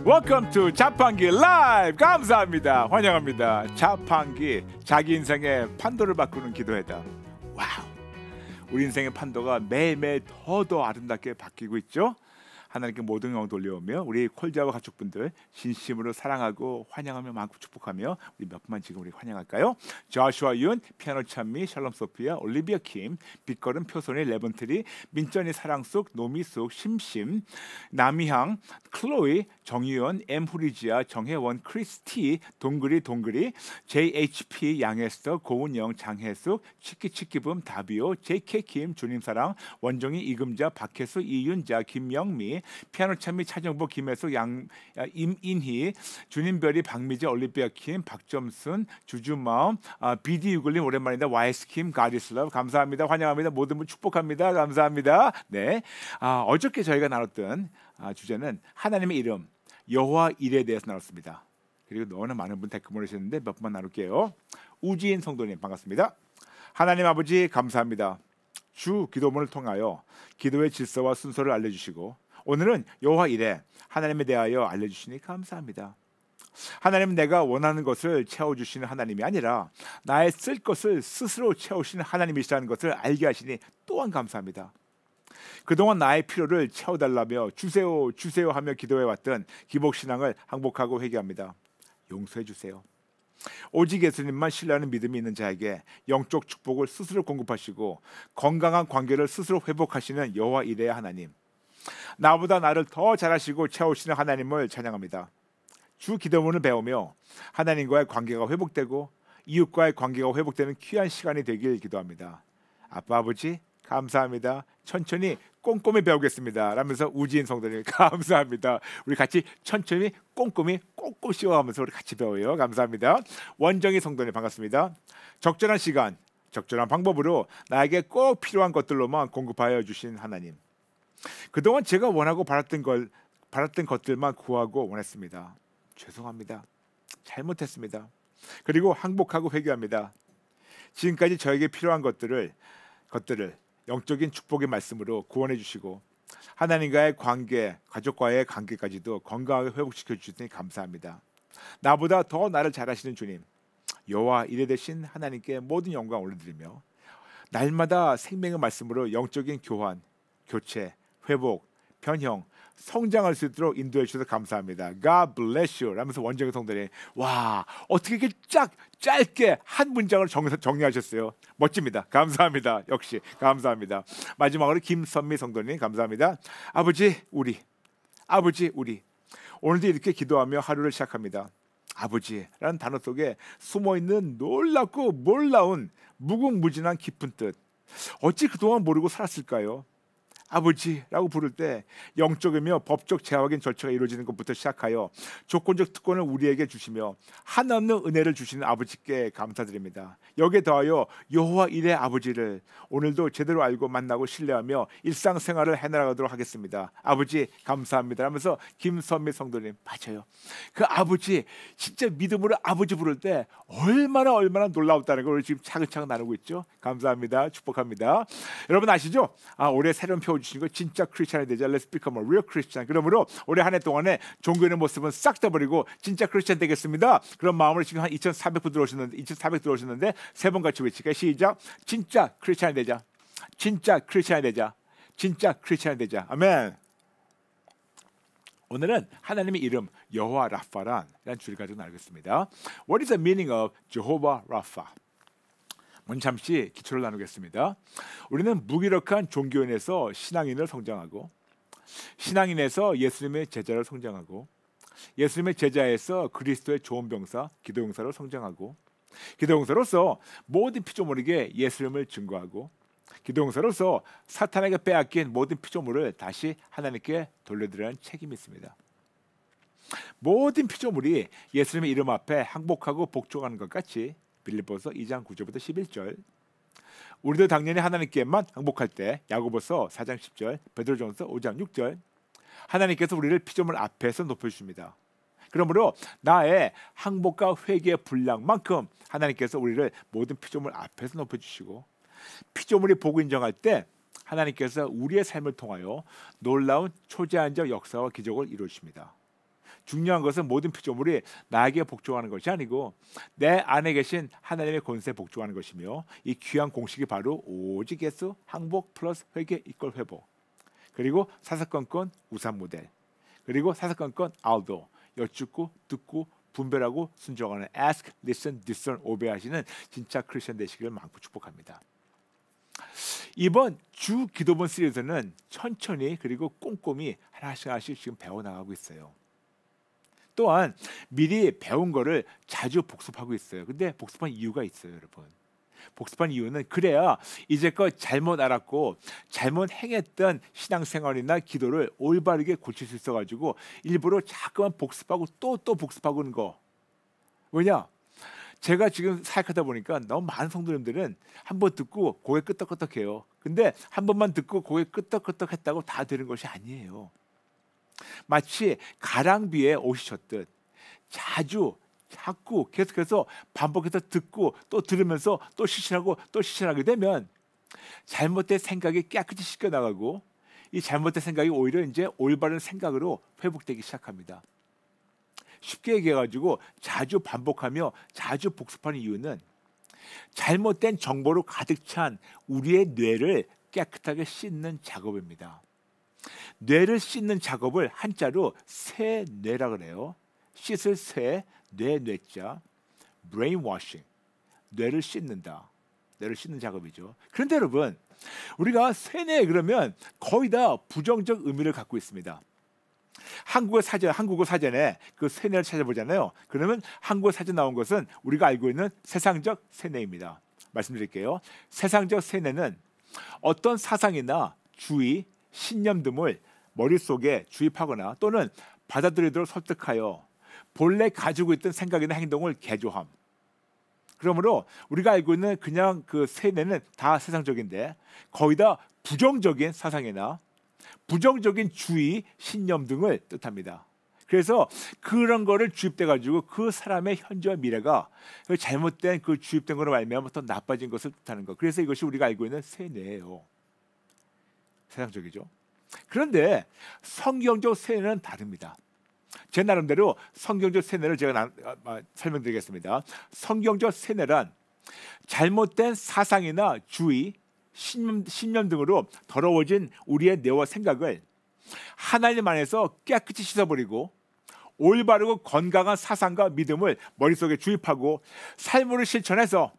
Welcome to 자판기 라이브. 감사합니다. 환영합니다. 자판기, 자기 인생의 판도를 바꾸는 기도회다. 와우. 우리 인생의 판도가 매일매일 더 아름답게 바뀌고 있죠. 하나님께 모든 영광 돌려오며 우리 콜자와 가족분들 진심으로 사랑하고 환영하며 마음껏 축복하며 우리 몇 분만 지금 우리 환영할까요? 조슈아 윤, 피아노 찬미, 샬롬 소피아, 올리비아 킴, 빛걸음 표선이, 레번트리, 민전이 사랑숙, 노미숙, 심심, 남이향, 클로이, 정유연, 엠후리지아, 정혜원, 크리스티, 동그리, JHP, 양혜스터, 고은영, 장혜숙, 치키치키붐, 다비오, JK킴, 주님사랑, 원종이, 이금자, 박혜수, 이윤자, 김영미, 피아노 찬미, 차정보, 김혜숙, 임인희, 주님별이, 박미재, 올리비아 킴, 박점순, 주주마음, BD 유글님 오랜만이다. YS킴, 가디슬럽 감사합니다. 환영합니다. 모든 분 축복합니다. 감사합니다. 네, 어저께 저희가 나눴던 주제는 하나님의 이름 여호와 일에 대해서 나눴습니다. 그리고 너무나 많은 분 댓글 보내주셨는데 몇 번만 나눌게요. 우지인 성도님 반갑습니다. 하나님 아버지 감사합니다. 주 기도문을 통하여 기도의 질서와 순서를 알려주시고 오늘은 여호와 일에 하나님에 대하여 알려주시니 감사합니다. 하나님은 내가 원하는 것을 채워주시는 하나님이 아니라 나의 쓸 것을 스스로 채우시는 하나님이시라는 것을 알게 하시니 또한 감사합니다. 그동안 나의 필요를 채워달라며 주세요 주세요 하며 기도해왔던 기복신앙을 항복하고 회개합니다. 용서해 주세요. 오직 예수님만 신뢰하는 믿음이 있는 자에게 영적 축복을 스스로 공급하시고 건강한 관계를 스스로 회복하시는 여호와 이레의 하나님, 나보다 나를 더 잘하시고 채우시는 하나님을 찬양합니다. 주 기도문을 배우며 하나님과의 관계가 회복되고 이웃과의 관계가 회복되는 귀한 시간이 되길 기도합니다. 아빠 아버지 감사합니다. 천천히 꼼꼼히 배우겠습니다. 라면서 우지인 성도님 감사합니다. 우리 같이 천천히 꼼꼼히 꼼꼼히 씌워가면서 우리 같이 배워요. 감사합니다. 원정희 성도님 반갑습니다. 적절한 시간, 적절한 방법으로 나에게 꼭 필요한 것들로만 공급하여 주신 하나님, 그동안 제가 원하고 바랐던 것들만 구하고 원했습니다. 죄송합니다. 잘못했습니다. 그리고 항복하고 회개합니다. 지금까지 저에게 필요한 것들을 영적인 축복의 말씀으로 구원해 주시고 하나님과의 관계, 가족과의 관계까지도 건강하게 회복시켜 주시니 감사합니다. 나보다 더 나를 잘하시는 주님, 여호와 이레 되신 하나님께 모든 영광 올려드리며 날마다 생명의 말씀으로 영적인 교환, 교체, 회복, 변형, 성장할 수 있도록 인도해 주셔서 감사합니다. God bless you. 라면서 원정의 성도님, 와 어떻게 이렇게 짧게 한 문장을 정리하셨어요. 멋집니다. 감사합니다. 역시 감사합니다. 마지막으로 김선미 성도님 감사합니다. 아버지 우리 오늘도 이렇게 기도하며 하루를 시작합니다. 아버지라는 단어 속에 숨어있는 놀랍고 몰라운 무궁무진한 깊은 뜻, 어찌 그동안 모르고 살았을까요? 아버지라고 부를 때 영적이며 법적 제약인 절차가 이루어지는 것부터 시작하여 조건적 특권을 우리에게 주시며 한없는 은혜를 주시는 아버지께 감사드립니다. 여기에 더하여 여호와 일의 아버지를 오늘도 제대로 알고 만나고 신뢰하며 일상생활을 해나가도록 하겠습니다. 아버지 감사합니다 하면서 김선미 성도님, 맞아요. 그 아버지 진짜 믿음으로 아버지 부를 때 얼마나 놀라웠다는 걸 지금 차근차근 나누고 있죠. 감사합니다. 축복합니다. 여러분 아시죠? 올해 새로운 표 주신 거 진짜 크리스찬이 되자. Let's become a real Christian. 그러므로 올해 한 해 동안에 종교의 모습은 싹 다 버리고 진짜 크리스찬 되겠습니다. 그런 마음으로 지금 한 2,400 들어오셨는데 세 번 같이 외칠게요. 시작. 진짜 크리스찬이 되자. 진짜 크리스찬이 되자. 진짜 크리스찬이 되자. 아멘. 오늘은 하나님의 이름 여호와 라파라는 주를 가지고 나누겠습니다. What is the meaning of Jehovah Rapha? 먼저 잠시 기초를 나누겠습니다. 우리는 무기력한 종교인에서 신앙인을 성장하고, 신앙인에서 예수님의 제자를 성장하고, 예수님의 제자에서 그리스도의 조언병사, 기도용사로 성장하고, 기도용사로서 모든 피조물에게 예수님을 증거하고, 기도용사로서 사탄에게 빼앗긴 모든 피조물을 다시 하나님께 돌려드리는 책임이 있습니다. 모든 피조물이 예수님의 이름 앞에 항복하고 복종하는 것 같이 빌립보서 2장 9절부터 11절, 우리도 당연히 하나님께만 항복할 때 야고보서 4장 10절, 베드로전서 5장 6절, 하나님께서 우리를 피조물 앞에서 높여주십니다. 그러므로 나의 항복과 회개의 분량만큼 하나님께서 우리를 모든 피조물 앞에서 높여주시고, 피조물이 복을 인정할 때 하나님께서 우리의 삶을 통하여 놀라운 초제한적 역사와 기적을 이루십니다. 중요한 것은 모든 피조물이 나에게 복종하는 것이 아니고 내 안에 계신 하나님의 권세에 복종하는 것이며 이 귀한 공식이 바로 오직 예수, 항복 플러스 회개 이퀄 회복. 그리고 사사건건 우산 모델. 그리고 사사건건 알도 여쭙고 듣고 분별하고 순종하는 ask, listen, discern, obey하시는 진짜 크리스천 되시기를 많고 축복합니다. 이번 주 기도본 시리즈는 천천히 그리고 꼼꼼히 하나씩 지금 배워나가고 있어요. 또한 미리 배운 거를 자주 복습하고 있어요. 근데 복습한 이유가 있어요, 여러분. 복습한 이유는 그래야 이제껏 잘못 알았고 잘못 행했던 신앙생활이나 기도를 올바르게 고칠 수 있어가지고 일부러 자꾸만 복습하고 또 복습하고 있는 거. 왜냐? 제가 지금 사역하다 보니까 너무 많은 성도님들은 한 번 듣고 고개 끄덕끄덕해요. 근데 한 번만 듣고 고개 끄덕끄덕했다고 다 되는 것이 아니에요. 마치 가랑비에 오시셨듯 자꾸 계속해서 반복해서 듣고 또 들으면서 또 실천하고 또 실천하게 되면 잘못된 생각이 깨끗이 씻겨나가고 이 잘못된 생각이 오히려 이제 올바른 생각으로 회복되기 시작합니다. 쉽게 얘기해가지고 자주 반복하며 자주 복습하는 이유는 잘못된 정보로 가득 찬 우리의 뇌를 깨끗하게 씻는 작업입니다. 뇌를 씻는 작업을 한자로 세뇌라 그래요. 씻을 새, 뇌자, brainwashing, 뇌를 씻는다. 뇌를 씻는 작업이죠. 그런데 여러분, 우리가 세뇌 그러면 거의 다 부정적 의미를 갖고 있습니다. 한국어 사전에 그 세뇌를 찾아보잖아요. 그러면 한국어 사전 나온 것은 우리가 알고 있는 세상적 세뇌입니다. 말씀드릴게요. 세상적 세뇌는 어떤 사상이나 주의, 신념 등을 머릿속에 주입하거나 또는 받아들이도록 설득하여 본래 가지고 있던 생각이나 행동을 개조함. 그러므로 우리가 알고 있는 그냥 그 세뇌는 다 세상적인데 거의 다 부정적인 사상이나 부정적인 주의, 신념 등을 뜻합니다. 그래서 그런 거를 주입돼 가지고 그 사람의 현재와 미래가 잘못된 그 주입된 거로 말미암아 더 나빠진 것을 뜻하는 것. 그래서 이것이 우리가 알고 있는 세뇌예요. 세상적이죠. 그런데 성경적 세뇌는 다릅니다. 제 나름대로 성경적 세뇌를 제가 설명드리겠습니다. 성경적 세뇌란 잘못된 사상이나 주의, 신념 등으로 더러워진 우리의 뇌와 생각을 하나님 안에서 깨끗이 씻어버리고 올바르고 건강한 사상과 믿음을 머릿속에 주입하고 삶으로 실천해서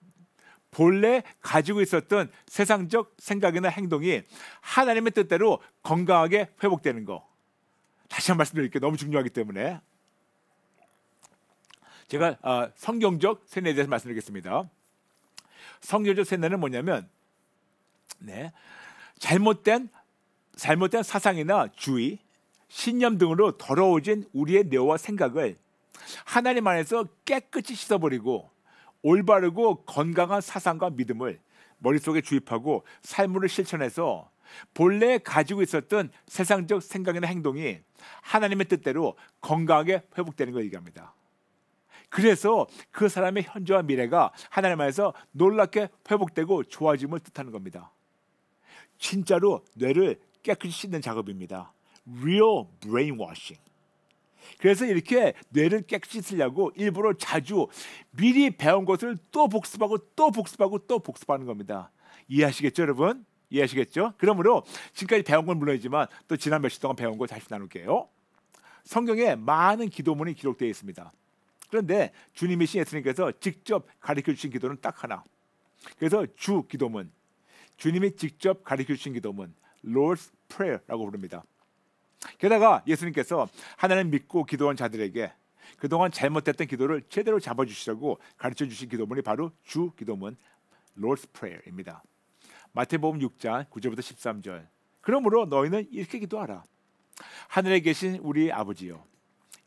본래 가지고 있었던 세상적 생각이나 행동이 하나님의 뜻대로 건강하게 회복되는 거. 다시 한번 말씀드릴게요. 너무 중요하기 때문에. 제가 성경적 세뇌에 대해서 말씀드리겠습니다. 성경적 세뇌는 뭐냐면 잘못된 사상이나 주의, 신념 등으로 더러워진 우리의 뇌와 생각을 하나님 안에서 깨끗이 씻어버리고 올바르고 건강한 사상과 믿음을 머릿속에 주입하고 삶으로 실천해서 본래 가지고 있었던 세상적 생각이나 행동이 하나님의 뜻대로 건강하게 회복되는 걸 얘기합니다. 그래서 그 사람의 현재와 미래가 하나님 안에서 놀랍게 회복되고 좋아짐을 뜻하는 겁니다. 진짜로 뇌를 깨끗이 씻는 작업입니다. Real brainwashing. 그래서 이렇게 뇌를 깨끗이 쓰려고 일부러 자주 미리 배운 것을 또 복습하고 복습하는 겁니다. 이해하시겠죠, 여러분? 이해하시겠죠? 그러므로 지금까지 배운 건 물론이지만 또 지난 며칠 동안 배운 거 다시 나눌게요. 성경에 많은 기도문이 기록되어 있습니다. 그런데 주님이신 예수님께서 직접 가르쳐 주신 기도는 딱 하나. 그래서 주 기도문, 주님이 직접 가르쳐 주신 기도문, Lord's Prayer라고 부릅니다. 게다가 예수님께서 하나님 믿고 기도한 자들에게 그동안 잘못됐던 기도를 제대로 잡아주시라고 가르쳐 주신 기도문이 바로 주 기도문, Lord's Prayer입니다. 마태복음 6장 9절부터 13절. 그러므로 너희는 이렇게 기도하라. 하늘에 계신 우리 아버지여,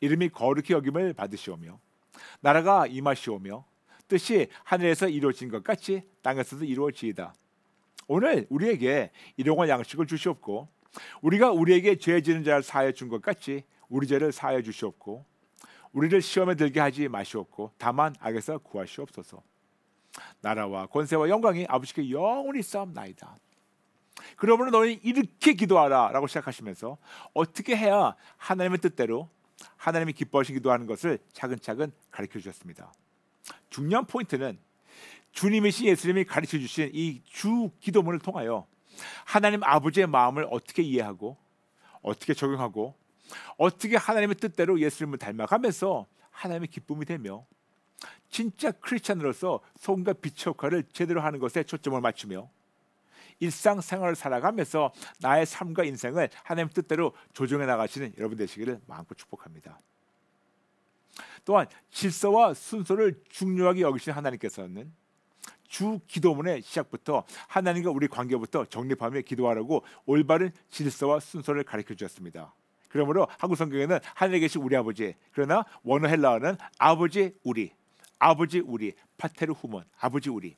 이름이 거룩히 여김을 받으시오며 나라가 임하시오며 뜻이 하늘에서 이루어진 것 같이 땅에서도 이루어지이다. 오늘 우리에게 일용할 양식을 주시옵고 우리가 우리에게 죄 지는 자를 사하여 준 것 같이 우리 죄를 사하여 주시옵고 우리를 시험에 들게 하지 마시옵고 다만 악에서 구하시옵소서. 나라와 권세와 영광이 아버지께 영원히 싸움나이다. 그러므로 너희 이렇게 기도하라 라고 시작하시면서 어떻게 해야 하나님의 뜻대로 하나님이 기뻐하신 기도하는 것을 차근차근 가르쳐 주셨습니다. 중요한 포인트는 주님이신 예수님이 가르쳐 주신 이 주 기도문을 통하여 하나님 아버지의 마음을 어떻게 이해하고 어떻게 적용하고 어떻게 하나님의 뜻대로 예수님을 닮아가면서 하나님의 기쁨이 되며 진짜 크리스찬으로서 소금과 빛의 역할을 제대로 하는 것에 초점을 맞추며 일상생활을 살아가면서 나의 삶과 인생을 하나님 뜻대로 조정해 나가시는 여러분 되시기를 마음껏 축복합니다. 또한 질서와 순서를 중요하게 여기시는 하나님께서는 주 기도문의 시작부터 하나님과 우리 관계부터 정립하며 기도하라고 올바른 질서와 순서를 가르쳐 주셨습니다. 그러므로 한국 성경에는 하늘에 계신 우리 아버지, 그러나 원어 헬라어는 아버지 우리, 파테르 후몬, 아버지 우리,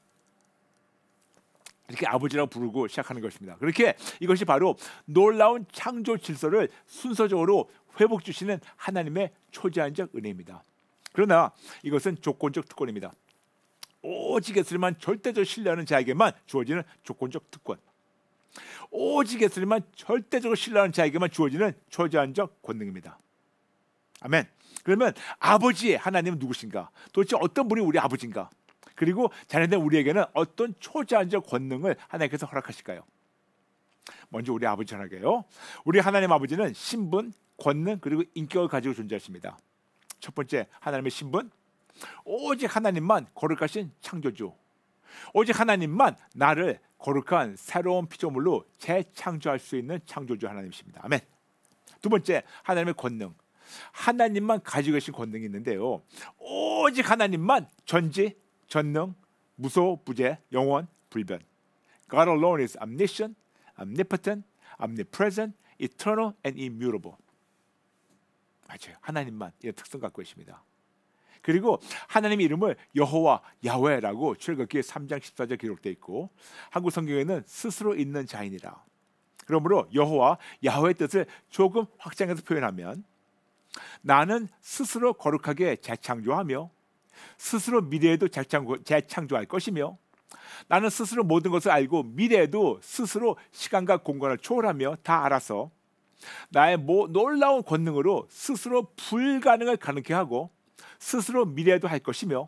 이렇게 아버지라고 부르고 시작하는 것입니다. 그렇게 이것이 바로 놀라운 창조 질서를 순서적으로 회복 주시는 하나님의 초제한적 은혜입니다. 그러나 이것은 조건적 특권입니다. 오직 예수님만 절대적 신뢰하는 자에게만 주어지는 조건적 특권, 오직 예수님만 절대적으로 신뢰하는 자에게만 주어지는 초제한적 권능입니다. 아멘. 그러면 아버지의 하나님은 누구신가? 도대체 어떤 분이 우리 아버지인가? 그리고 자녀된 우리에게는 어떤 초제한적 권능을 하나님께서 허락하실까요? 먼저 우리 아버지 전하게요. 우리 하나님 아버지는 신분, 권능 그리고 인격을 가지고 존재하십니다. 첫 번째, 하나님의 신분, 오직 하나님만 거룩하신 창조주, 오직 하나님만 나를 거룩한 새로운 피조물로 재창조할 수 있는 창조주 하나님이십니다. 아멘. 두 번째, 하나님의 권능, 하나님만 가지고 계신 권능이 있는데요. 오직 하나님만 전지, 전능, 무소부재, 영원, 불변. God alone is omniscient, omnipotent, omnipresent, eternal and immutable. 맞아요. 하나님만 이런 특성 갖고 계십니다. 그리고 하나님의 이름을 여호와, 야훼라고 출애굽기 3장 14절 기록되어 있고 한국 성경에는 스스로 있는 자인이라. 그러므로 여호와, 야훼의 뜻을 조금 확장해서 표현하면 나는 스스로 거룩하게 재창조하며 스스로 미래에도 재창조할 것이며 나는 스스로 모든 것을 알고 미래에도 스스로 시간과 공간을 초월하며 다 알아서 나의 놀라운 권능으로 스스로 불가능을 가능케 하고 스스로 미래에도 할 것이며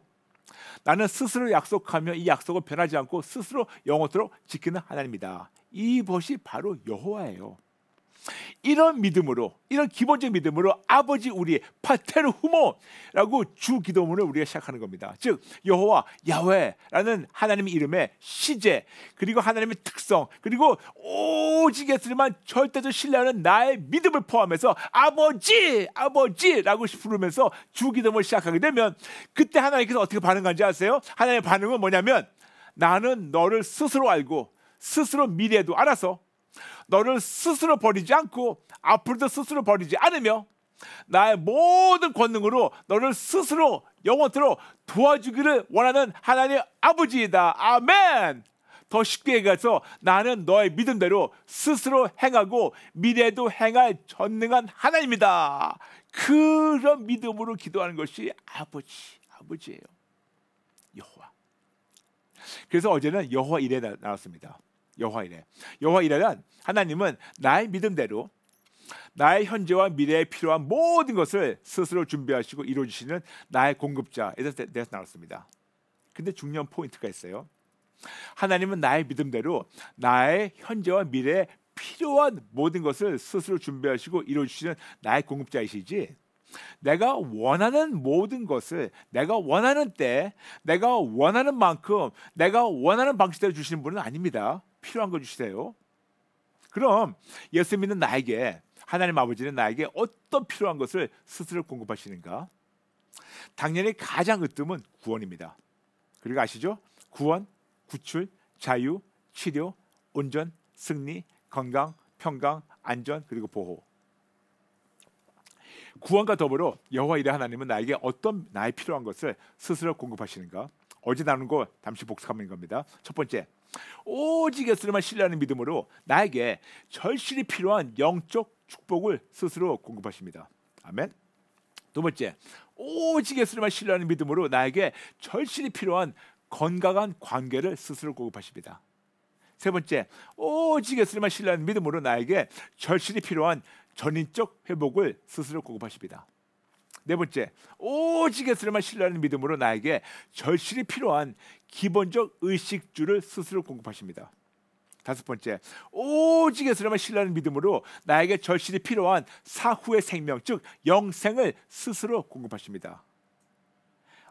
나는 스스로 약속하며 이 약속을 변하지 않고 스스로 영원토록 지키는 하나님이다. 이것이 바로 여호와예요. 이런 믿음으로, 이런 기본적 믿음으로 아버지 우리 파테르 후모라고 주 기도문을 우리가 시작하는 겁니다. 즉 여호와, 야훼라는 하나님의 이름의 시제, 그리고 하나님의 특성, 그리고 오직 예수님만 절대적 신뢰하는 나의 믿음을 포함해서 아버지라고 부르면서 주 기도문을 시작하게 되면 그때 하나님께서 어떻게 반응하는지 아세요? 하나님의 반응은 뭐냐면 나는 너를 스스로 알고 스스로 미래에도 알아서 너를 스스로 버리지 않고 앞으로도 스스로 버리지 않으며 나의 모든 권능으로 너를 스스로 영원토록 도와주기를 원하는 하나님의 아버지이다. 아멘. 더 쉽게 얘기해서 나는 너의 믿음대로 스스로 행하고 미래에도 행할 전능한 하나님이다. 그런 믿음으로 기도하는 것이 아버지예요. 여호와. 그래서 어제는 여호와 이레 나왔습니다. 여호와 이레는 하나님은 나의 믿음대로 나의 현재와 미래에 필요한 모든 것을 스스로 준비하시고 이루어주시는 나의 공급자에 대해서 나눴습니다. 근데 중요한 포인트가 있어요. 하나님은 나의 믿음대로 나의 현재와 미래에 필요한 모든 것을 스스로 준비하시고 이루어주시는 나의 공급자이시지 내가 원하는 모든 것을 내가 원하는 때 내가 원하는 만큼 내가 원하는 방식대로 주시는 분은 아닙니다. 필요한 거 주시세요. 그럼 예수 믿는 나에게 하나님 아버지는 나에게 어떤 필요한 것을 스스로 공급하시는가? 당연히 가장 으뜸은 구원입니다. 그리고 아시죠? 구원, 구출, 자유, 치료, 온전, 승리, 건강, 평강, 안전, 그리고 보호. 구원과 더불어 여호와 이레 하나님은 나에게 어떤 나의 필요한 것을 스스로 공급하시는가? 어제 나눈 거 잠시 복습하는 겁니다. 첫 번째, 오직 예수님만 신뢰하는 믿음으로 나에게 절실히 필요한 영적 축복을 스스로 공급하십니다. 아멘. 두 번째, 오직 예수님만 신뢰하는 믿음으로 나에게 절실히 필요한 건강한 관계를 스스로 공급하십니다. 세 번째, 오직 예수님만 신뢰하는 믿음으로 나에게 절실히 필요한 전인적 회복을 스스로 공급하십니다. 네 번째, 오직 예수님만 신뢰하는 믿음으로 나에게 절실히 필요한 기본적 의식주를 스스로 공급하십니다. 다섯 번째, 오직 예수님만 신뢰하는 믿음으로 나에게 절실히 필요한 사후의 생명, 즉 영생을 스스로 공급하십니다.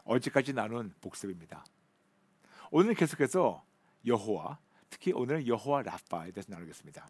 어제까지 나눈 복습입니다. 오늘 계속해서 여호와, 특히 오늘은 여호와 라파에 대해서 나누겠습니다.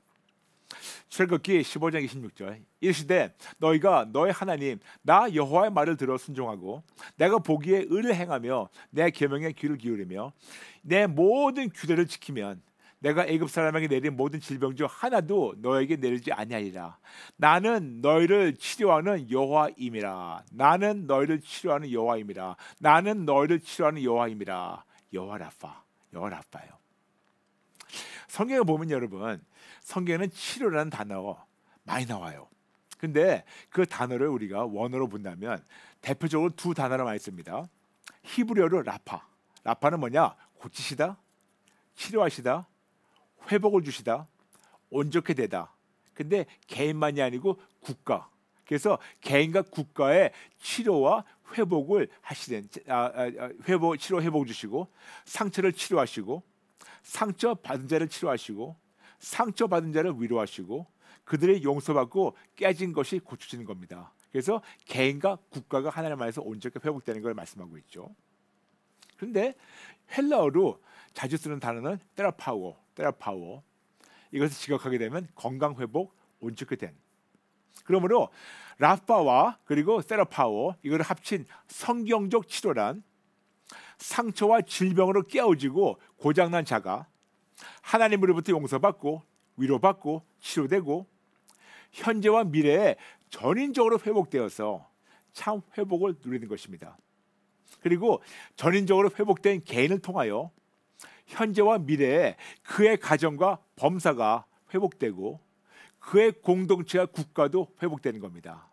출애굽기 15장 26절, 이르시되 너희가 너희 하나님 나 여호와의 말을 들어 순종하고 내가 보기에 의를 행하며 내 계명에 귀를 기울이며 내 모든 규례를 지키면 내가 애굽 사람에게 내린 모든 질병 중 하나도 너에게 내리지 아니하리라. 나는 너희를 치료하는 여호와임이라. 나는 너희를 치료하는 여호와임이라. 나는 너희를 치료하는 여호와임이라. 여호와 라파, 여호와 라파예요. 성경에 보면 여러분, 성경에는 치료라는 단어 많이 나와요. 근데 그 단어를 우리가 원어로 본다면 대표적으로 두 단어를 많이 씁니다. 히브리어로 라파. 라파는 뭐냐? 고치시다, 치료하시다, 회복을 주시다, 온전케 되다. 근데 개인만이 아니고 국가. 그래서 개인과 국가의 치료와 회복을 하시는 치료 회복 주시고, 상처를 치료하시고, 상처 받은 자를 치료하시고, 상처 받은 자를 위로하시고, 그들의 용서받고 깨진 것이 고쳐지는 겁니다. 그래서 개인과 국가가 하나님 안에서 온전히 회복되는 걸 말씀하고 있죠. 그런데 헬라어로 자주 쓰는 단어는 테라파워. 이것을 직역하게 되면 건강 회복, 온전케 된. 그러므로 라파와 그리고 세라파워, 이거를 합친 성경적 치료란 상처와 질병으로 깨어지고 고장난 자가 하나님으로부터 용서받고 위로받고 치료되고 현재와 미래에 전인적으로 회복되어서 참 회복을 누리는 것입니다. 그리고 전인적으로 회복된 개인을 통하여 현재와 미래에 그의 가정과 범사가 회복되고 그의 공동체와 국가도 회복되는 겁니다.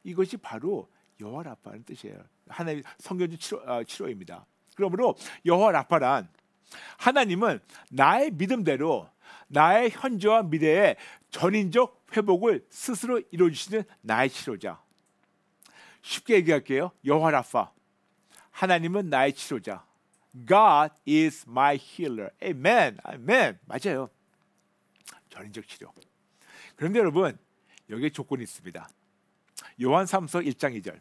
이것이 바로 여호와 라파라는 뜻이에요. 하나님의 성경적 치료입니다. 그러므로 여호와 라파란 하나님은 나의 믿음대로 나의 현재와 미래의 전인적 회복을 스스로 이루어주시는 나의 치료자. 쉽게 얘기할게요. 여호와 라파, 하나님은 나의 치료자. God is my healer. Amen. 아멘. 맞아요. 전인적 치료. 그런데 여러분, 여기에 조건이 있습니다. 요한 3서 1장 2절.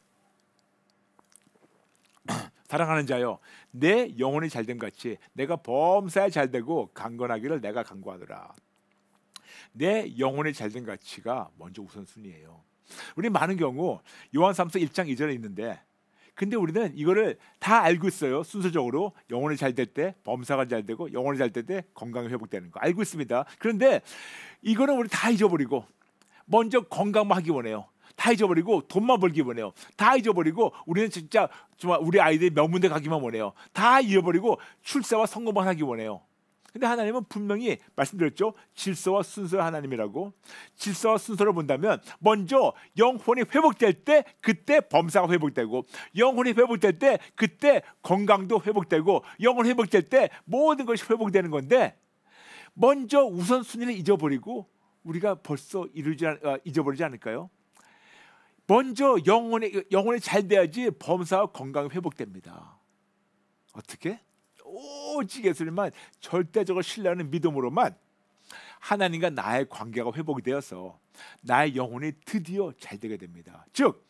사랑하는 자여, 내 영혼이 잘됨 같이 내가 범사에 잘되고 강건하기를 내가 간구하노라. 내 영혼이 잘됨 같이가 먼저 우선순위예요. 우리 많은 경우 요한 3서 1장 2절에 있는데, 근데 우리는 이거를 다 알고 있어요. 순서적으로 영혼이 잘 될 때 범사가 잘 되고 영혼이 잘 될 때 건강이 회복되는 거 알고 있습니다. 그런데 이거는 우리 다 잊어버리고 먼저 건강만 하기 원해요. 다 잊어버리고 돈만 벌기 원해요. 다 잊어버리고 우리는 진짜 정말 우리 아이들이 명문대 가기만 원해요. 다 잃어버리고 출세와 성공만 하기 원해요. 근데 하나님은 분명히 말씀드렸죠. 질서와 순서의 하나님이라고. 질서와 순서를 본다면 먼저 영혼이 회복될 때 그때 범사가 회복되고, 영혼이 회복될 때 그때 건강도 회복되고, 영혼이 회복될 때 모든 것이 회복되는 건데, 먼저 우선순위를 잊어버리고 우리가 벌써 잊어버리지 않을까요? 먼저 영혼이 잘 돼야지 범사와 건강이 회복됩니다. 어떻게? 오직 예수님만 절대적으로 신뢰하는 믿음으로만 하나님과 나의 관계가 회복이 되어서 나의 영혼이 드디어 잘 되게 됩니다. 즉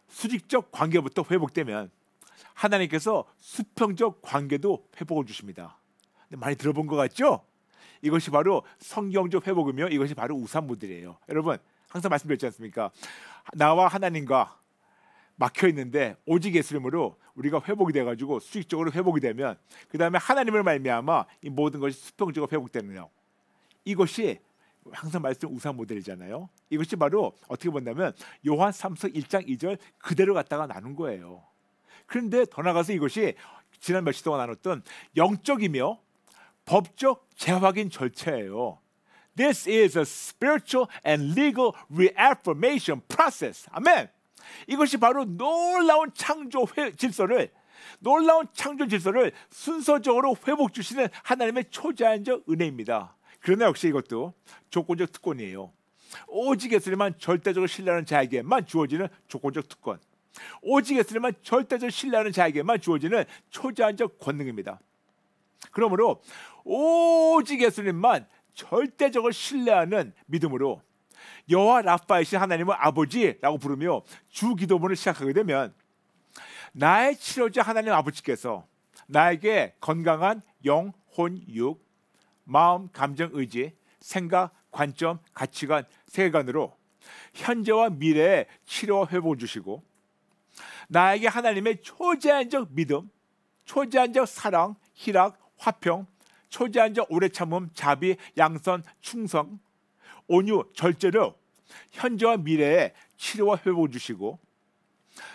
수직적 관계부터 회복되면 하나님께서 수평적 관계도 회복을 주십니다. 근데 많이 들어본 것 같죠? 이것이 바로 성경적 회복이며 이것이 바로 우산 모델이에요. 여러분 항상 말씀드렸지 않습니까? 나와 하나님과 막혀 있는데 오직 예수님으로 우리가 회복이 돼가지고 수직적으로 회복이 되면 그 다음에 하나님을 말미암아 이 모든 것이 수평적으로 회복되는요. 이것이 항상 말씀 우상 모델이잖아요. 이것이 바로 어떻게 본다면 요한 3서 1장 2절 그대로 갖다가 나눈 거예요. 그런데 더 나가서 이것이 지난 며칠 동안 나눴던 영적이며 법적 재확인 절차예요. This is a spiritual and legal reaffirmation process. 아멘. 이것이 바로 놀라운 창조 질서를 순서적으로 회복 주시는 하나님의 초자연적 은혜입니다. 그러나 역시 이것도 조건적 특권이에요. 오직 예수님만 절대적으로 신뢰하는 자에게만 주어지는 조건적 특권. 오직 예수님만 절대적 신뢰하는 자에게만 주어지는 초자연적 권능입니다. 그러므로 오직 예수님만 절대적으로 신뢰하는 믿음으로 여호와 라파이신 하나님을 아버지라고 부르며 주 기도문을 시작하게 되면 나의 치료자 하나님 아버지께서 나에게 건강한 영, 혼, 육, 마음, 감정, 의지, 생각, 관점, 가치관, 세계관으로 현재와 미래의 치료와 회복을 주시고 나에게 하나님의 초제한적 믿음, 초제한적 사랑, 희락, 화평, 초제한적 오래 참음, 자비, 양선, 충성, 온유, 절제로 현재와 미래의 치료와 회복을 주시고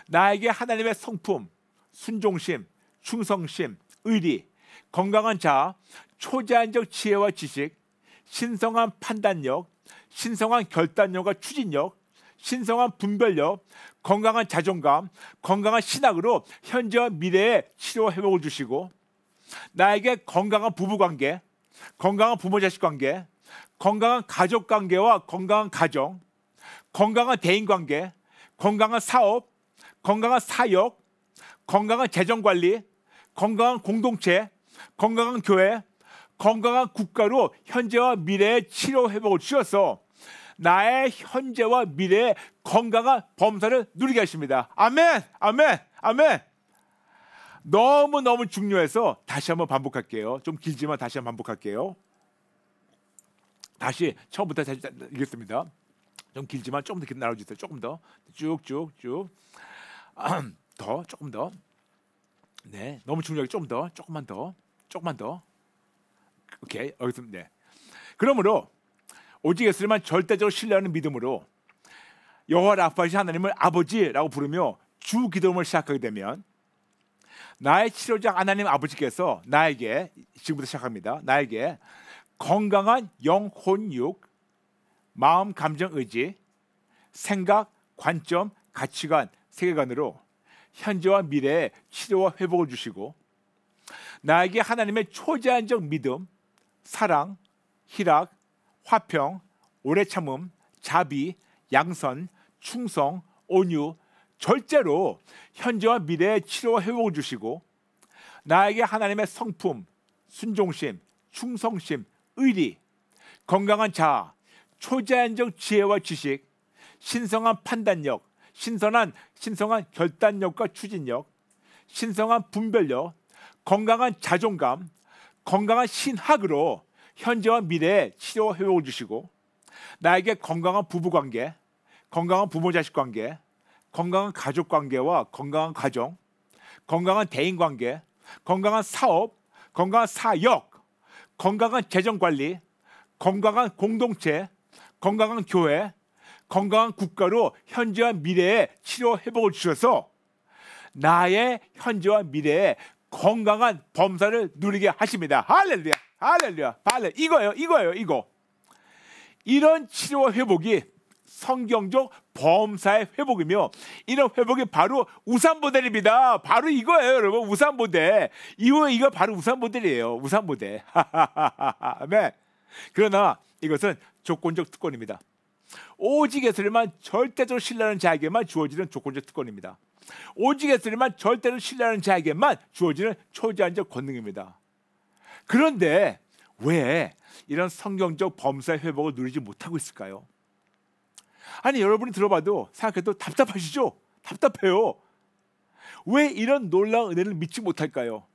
나에게 하나님의 성품, 순종심, 충성심, 의리, 건강한 자아, 초제한적 지혜와 지식, 신성한 판단력, 신성한 결단력과 추진력, 신성한 분별력, 건강한 자존감, 건강한 신학으로 현재와 미래의 치료와 회복을 주시고 나에게 건강한 부부관계, 건강한 부모자식 관계, 건강한 가족관계와 건강한 가정, 건강한 대인관계, 건강한 사업, 건강한 사역, 건강한 재정관리, 건강한 공동체, 건강한 교회, 건강한 국가로 현재와 미래의 치료 회복을 주셔서 나의 현재와 미래의 건강한 범사를 누리게 하십니다. 아멘, 아멘, 아멘. 너무너무 중요해서 다시 한번 반복할게요. 좀 길지만 다시 한번 반복할게요. 다시 처음부터 다시 읽겠습니다. 좀 길지만 조금 더 나눠주세요. 조금 더 쭉쭉쭉 더 조금 더. 네, 너무 중요하게 조금만 더. 오케이, 여기서 네. 그러므로 오직 예수님만 절대적으로 신뢰하는 믿음으로 여호와 라파이신 하나님을 아버지라고 부르며 주 기도문을 시작하게 되면 나의 치료자 하나님 아버지께서 나에게 지금부터 시작합니다. 나에게 건강한 영, 혼, 육, 마음, 감정, 의지, 생각, 관점, 가치관, 세계관으로 현재와 미래의 치료와 회복을 주시고 나에게 하나님의 초제한적 믿음, 사랑, 희락, 화평, 오래 참음, 자비, 양선, 충성, 온유, 절제로 현재와 미래의 치료와 회복을 주시고 나에게 하나님의 성품, 순종심, 충성심, 의리, 건강한 자아, 초제한적 지혜와 지식, 신성한 판단력, 신성한 결단력과 추진력, 신성한 분별력, 건강한 자존감, 건강한 신학으로 현재와 미래의 치료와 회복을 주시고 나에게 건강한 부부관계, 건강한 부모자식 관계, 건강한 가족관계와 건강한 가정, 건강한 대인관계, 건강한 사업, 건강한 사역, 건강한 재정관리, 건강한 공동체, 건강한 교회, 건강한 국가로 현재와 미래의 치료 회복을 주셔서 나의 현재와 미래의 건강한 범사를 누리게 하십니다. 할렐루야, 할렐루야, 할렐루야. 이거예요. 이런 치료와 회복이 성경적 범사의 회복이며 이런 회복이 바로 우산 모델입니다. 바로 이거예요, 여러분. 우산 모델. 이거 바로 우산 모델이에요. 우산 모델. 네. 그러나 이것은 조건적 특권입니다. 오직 예수님만 절대적으로 신뢰하는 자에게만 주어지는 조건적 특권입니다. 오직 예수님만 절대로 신뢰하는 자에게만 주어지는 초제한적 권능입니다. 그런데 왜 이런 성경적 범사의 회복을 누리지 못하고 있을까요? 아니, 여러분이 들어봐도 생각해도 답답하시죠? 답답해요. 왜 이런 놀라운 은혜를 믿지 못할까요?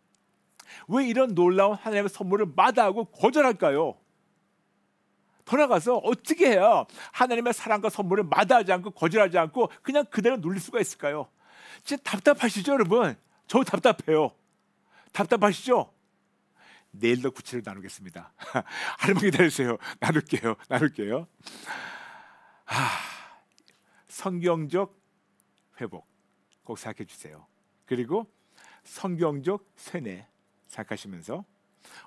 왜 이런 놀라운 하나님의 선물을 마다하고 거절할까요? 더 나아가서 어떻게 해야 하나님의 사랑과 선물을 마다하지 않고 거절하지 않고 그냥 그대로 누릴 수가 있을까요? 진짜 답답하시죠, 여러분? 저 답답해요. 답답하시죠? 내일 더 구체를 나누겠습니다. 하루만 기다리세요. 나눌게요. 성경적 회복 꼭 생각해 주세요. 그리고 성경적 쇠뇌 생각하시면서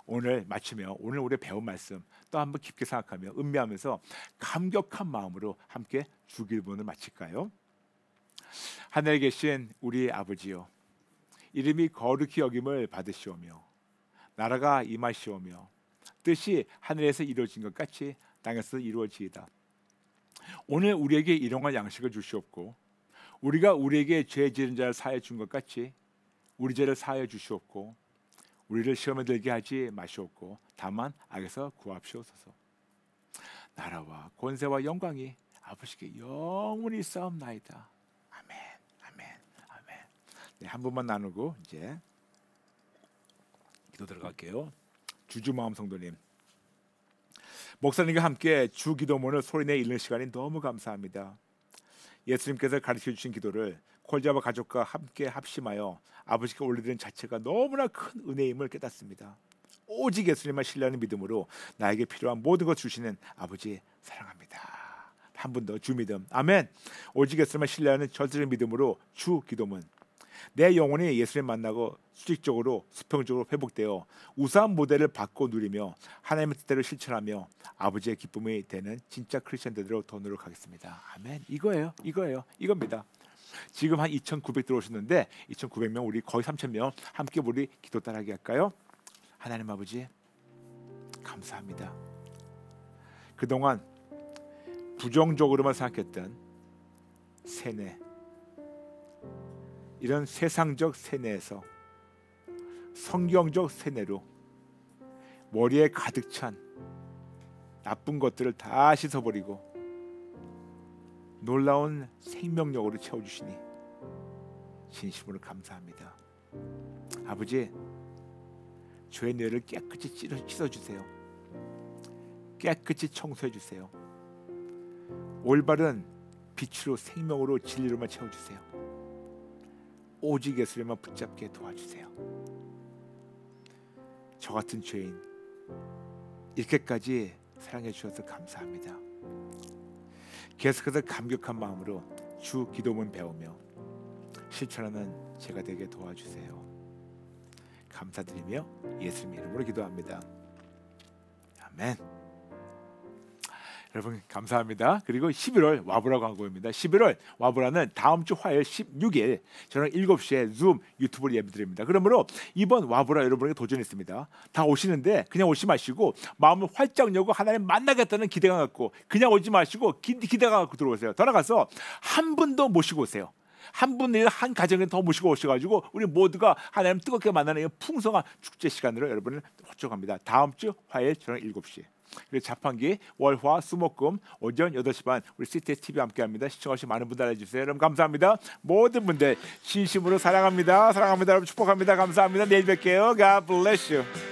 오늘 마치며 오늘 우리 배운 말씀 또 한번 깊게 생각하며 음미하면서 감격한 마음으로 함께 주기도문을 마칠까요? 하늘에 계신 우리 아버지요, 이름이 거룩히 여김을 받으시오며 나라가 임하시오며 뜻이 하늘에서 이루어진 것 같이 땅에서 이루어지이다. 오늘 우리에게 일용할 양식을 주시옵고 우리가 우리에게 죄 지은 자를 사하여 준 것 같이 우리 죄를 사하여 주시옵고 우리를 시험에 들게 하지 마시옵고 다만 악에서 구하시옵소서. 나라와 권세와 영광이 아버지께 영원히 싸움나이다. 아멘, 아멘, 아멘. 네, 한 번만 나누고 이제 기도 들어갈게요. 주주마음 성도님, 목사님과 함께 주 기도문을 소리내 읽는 시간이 너무 감사합니다. 예수님께서 가르쳐 주신 기도를 콜자와 가족과 함께 합심하여 아버지께 올려드리는 자체가 너무나 큰 은혜임을 깨닫습니다. 오직 예수님만 신뢰하는 믿음으로 나에게 필요한 모든 것 주시는 아버지 사랑합니다. 한 분 더 주 믿음. 아멘. 오직 예수님만 신뢰하는 절대적인 믿음으로 주 기도문. 내 영혼이 예수님 만나고 수직적으로 수평적으로 회복되어 우수한 모델을 받고 누리며 하나님의 뜻대로 실천하며 아버지의 기쁨이 되는 진짜 크리스천들로 더 노력하겠습니다. 아멘. 이겁니다. 지금 한 2,900 들어오셨는데 2,900명 우리 거의 3,000명 함께 우리 기도 따라하게 할까요? 하나님 아버지 감사합니다. 그동안 부정적으로만 생각했던 세뇌, 이런 세상적 세뇌에서 성경적 세뇌로 머리에 가득 찬 나쁜 것들을 다 씻어버리고 놀라운 생명력으로 채워주시니 진심으로 감사합니다. 아버지, 죄의 뇌를 깨끗이 씻어주세요. 깨끗이 청소해주세요. 올바른 빛으로 생명으로 진리로만 채워주세요. 오직 예수님만 붙잡게 도와주세요. 저 같은 죄인 이렇게까지 사랑해 주셔서 감사합니다. 계속해서 감격한 마음으로 주 기도문 배우며 실천하는 제가 되게 도와주세요. 감사드리며 예수님 이름으로 기도합니다. 아멘. 여러분 감사합니다. 그리고 11월 와보라 광고입니다. 11월 와보라는 다음 주 화요일 16일 저녁 7시에 줌 유튜브로 예배드립니다. 그러므로 이번 와보라 여러분에게 도전이 있습니다. 다 오시는데 그냥 오지 마시고 마음을 활짝 열고 하나님 만나겠다는 기대감 갖고 그냥 오지 마시고 기대감 갖고 들어오세요. 더 나가서 한 분 더 모시고 오세요. 한 분을 한 가정에 더 모시고 오셔가지고 우리 모두가 하나님 뜨겁게 만나는 풍성한 축제 시간으로 여러분을 호적합니다. 다음 주 화요일 저녁 7시. 그리고 자판기 월화 수목금 오전 8시 반 우리 CTS TV 함께합니다. 시청하신 많은 분들 알려주세요. 여러분 감사합니다. 모든 분들 진심으로 사랑합니다. 여러분 축복합니다. 감사합니다. 내일 뵐게요. God bless you.